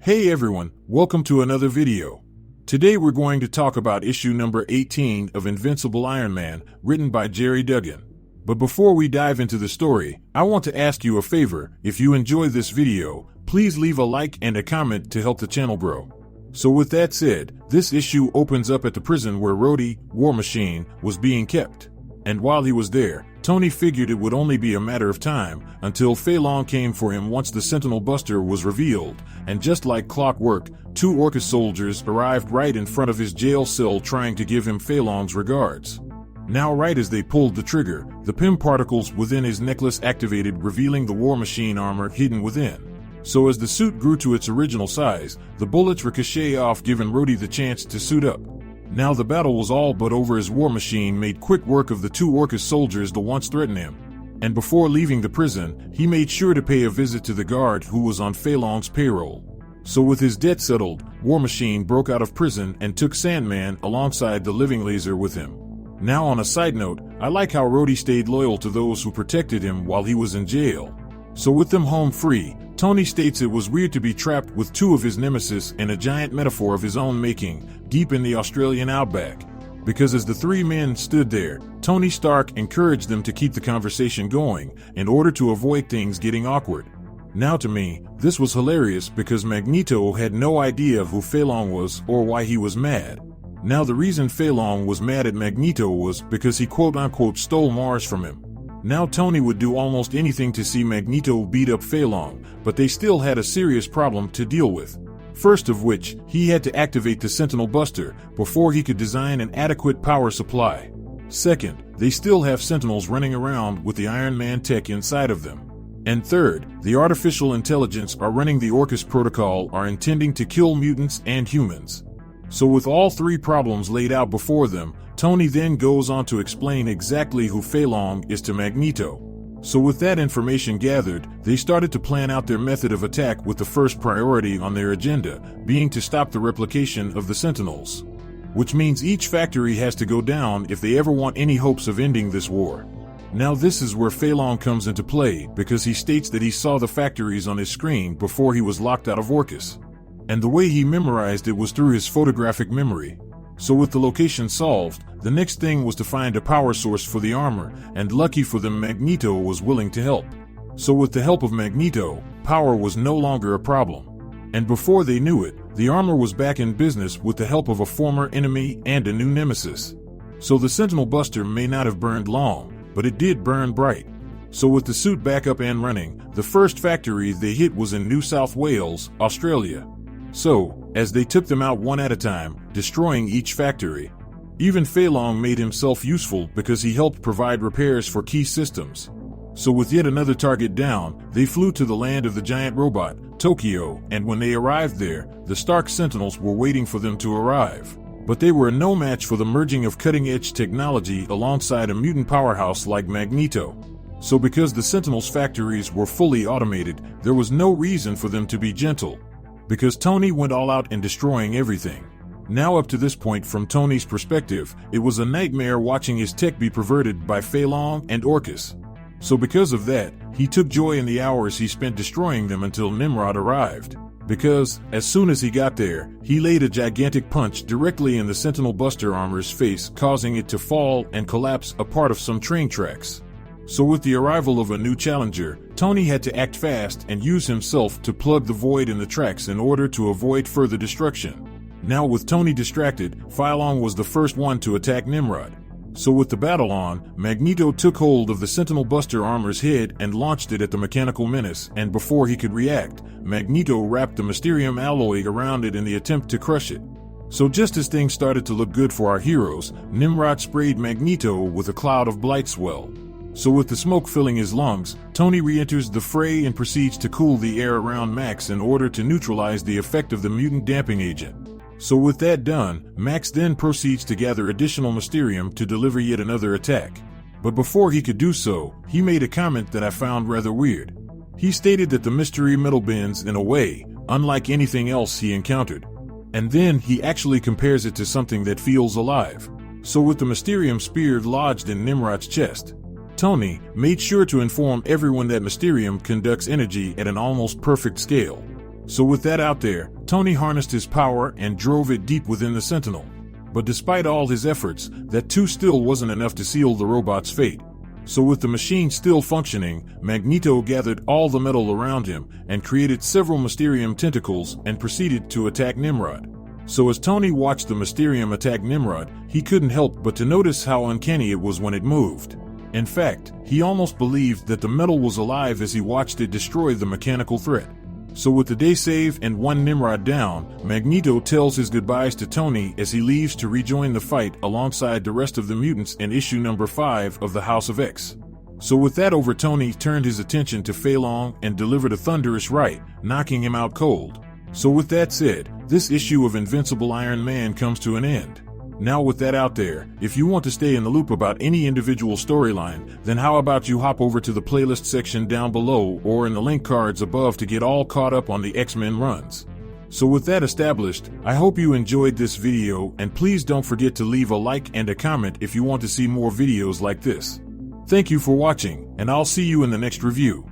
Hey everyone, welcome to another video. Today we're going to talk about issue number 18 of Invincible Ironman, written by Jerry Duggan. But before we dive into the story, I want to ask you a favor. If you enjoy this video, please leave a like and a comment to help the channel grow. So with that said, this issue opens up at the prison where Rhodey, War Machine, was being kept. And while he was there, Tony figured it would only be a matter of time until Fei Long came for him once the Sentinel Buster was revealed, and just like clockwork, two Orchis soldiers arrived right in front of his jail cell trying to give him Fei Long's regards. Now right as they pulled the trigger, the PIM particles within his necklace activated, revealing the War Machine armor hidden within. So as the suit grew to its original size, the bullets ricocheted off, giving Rhodey the chance to suit up. Now the battle was all but over as War Machine made quick work of the two Orchis soldiers that once threatened him. And before leaving the prison, he made sure to pay a visit to the guard who was on Fei Long's payroll. So with his debt settled, War Machine broke out of prison and took Sandman alongside the Living Laser with him. Now on a side note, I like how Rhodey stayed loyal to those who protected him while he was in jail. So with them home free, Tony states it was weird to be trapped with two of his nemesis in a giant metaphor of his own making, deep in the Australian outback. Because as the three men stood there, Tony Stark encouraged them to keep the conversation going, in order to avoid things getting awkward. Now to me, this was hilarious because Magneto had no idea who Fei Long was or why he was mad. Now the reason Fei Long was mad at Magneto was because he quote-unquote stole Mars from him. Now Tony would do almost anything to see Magneto beat up Fei Long, but they still had a serious problem to deal with. First of which, he had to activate the Sentinel Buster before he could design an adequate power supply. Second, they still have Sentinels running around with the Iron Man tech inside of them. And third, the artificial intelligence are running the Orchis protocol are intending to kill mutants and humans. So with all three problems laid out before them, Tony then goes on to explain exactly who Fei Long is to Magneto. So with that information gathered, they started to plan out their method of attack, with the first priority on their agenda being to stop the replication of the Sentinels. Which means each factory has to go down if they ever want any hopes of ending this war. Now this is where Fei Long comes into play, because he states that he saw the factories on his screen before he was locked out of Orchis. And the way he memorized it was through his photographic memory. So with the location solved, the next thing was to find a power source for the armor, and lucky for them, Magneto was willing to help. So with the help of Magneto, power was no longer a problem. And before they knew it, the armor was back in business with the help of a former enemy and a new nemesis. So the Sentinel Buster may not have burned long, but it did burn bright. So with the suit back up and running, the first factory they hit was in New South Wales, Australia. So, as they took them out one at a time, destroying each factory. Even Fei Long made himself useful because he helped provide repairs for key systems. So with yet another target down, they flew to the land of the giant robot, Tokyo, and when they arrived there, the Stark Sentinels were waiting for them to arrive. But they were no match for the merging of cutting-edge technology alongside a mutant powerhouse like Magneto. So because the Sentinels' factories were fully automated, there was no reason for them to be gentle. Because Tony went all out in destroying everything. Now up to this point, from Tony's perspective, it was a nightmare watching his tech be perverted by Fei Long and Orchis. So because of that, he took joy in the hours he spent destroying them until Nimrod arrived. Because, as soon as he got there, he laid a gigantic punch directly in the Sentinel Buster armor's face, causing it to fall and collapse a part of some train tracks. So with the arrival of a new challenger, Tony had to act fast and use himself to plug the void in the tracks in order to avoid further destruction. Now with Tony distracted, Fei Long was the first one to attack Nimrod. So with the battle on, Magneto took hold of the Sentinel Buster armor's head and launched it at the mechanical menace, and before he could react, Magneto wrapped the Mysterium alloy around it in the attempt to crush it. So just as things started to look good for our heroes, Nimrod sprayed Magneto with a cloud of blight swell. So with the smoke filling his lungs, Tony re-enters the fray and proceeds to cool the air around Max in order to neutralize the effect of the mutant damping agent. So with that done, Max then proceeds to gather additional Mysterium to deliver yet another attack. But before he could do so, he made a comment that I found rather weird. He stated that the mystery metal bends in a way, unlike anything else he encountered. And then he actually compares it to something that feels alive. So with the Mysterium spear lodged in Nimrod's chest, Tony made sure to inform everyone that Mysterium conducts energy at an almost perfect scale. So with that out there, Tony harnessed his power and drove it deep within the Sentinel. But despite all his efforts, that too still wasn't enough to seal the robot's fate. So with the machine still functioning, Magneto gathered all the metal around him and created several Mysterium tentacles and proceeded to attack Nimrod. So as Tony watched the Mysterium attack Nimrod, he couldn't help but to notice how uncanny it was when it moved. In fact, he almost believed that the metal was alive as he watched it destroy the mechanical threat. So with the day saved and one Nimrod down, Magneto tells his goodbyes to Tony as he leaves to rejoin the fight alongside the rest of the mutants in issue number 5 of the House of X. So with that over, Tony turned his attention to Fei Long and delivered a thunderous right, knocking him out cold. So with that said, this issue of Invincible Iron Man comes to an end. Now with that out there, if you want to stay in the loop about any individual storyline, then how about you hop over to the playlist section down below or in the link cards above to get all caught up on the X-Men runs. So with that established, I hope you enjoyed this video, and please don't forget to leave a like and a comment if you want to see more videos like this. Thank you for watching, and I'll see you in the next review.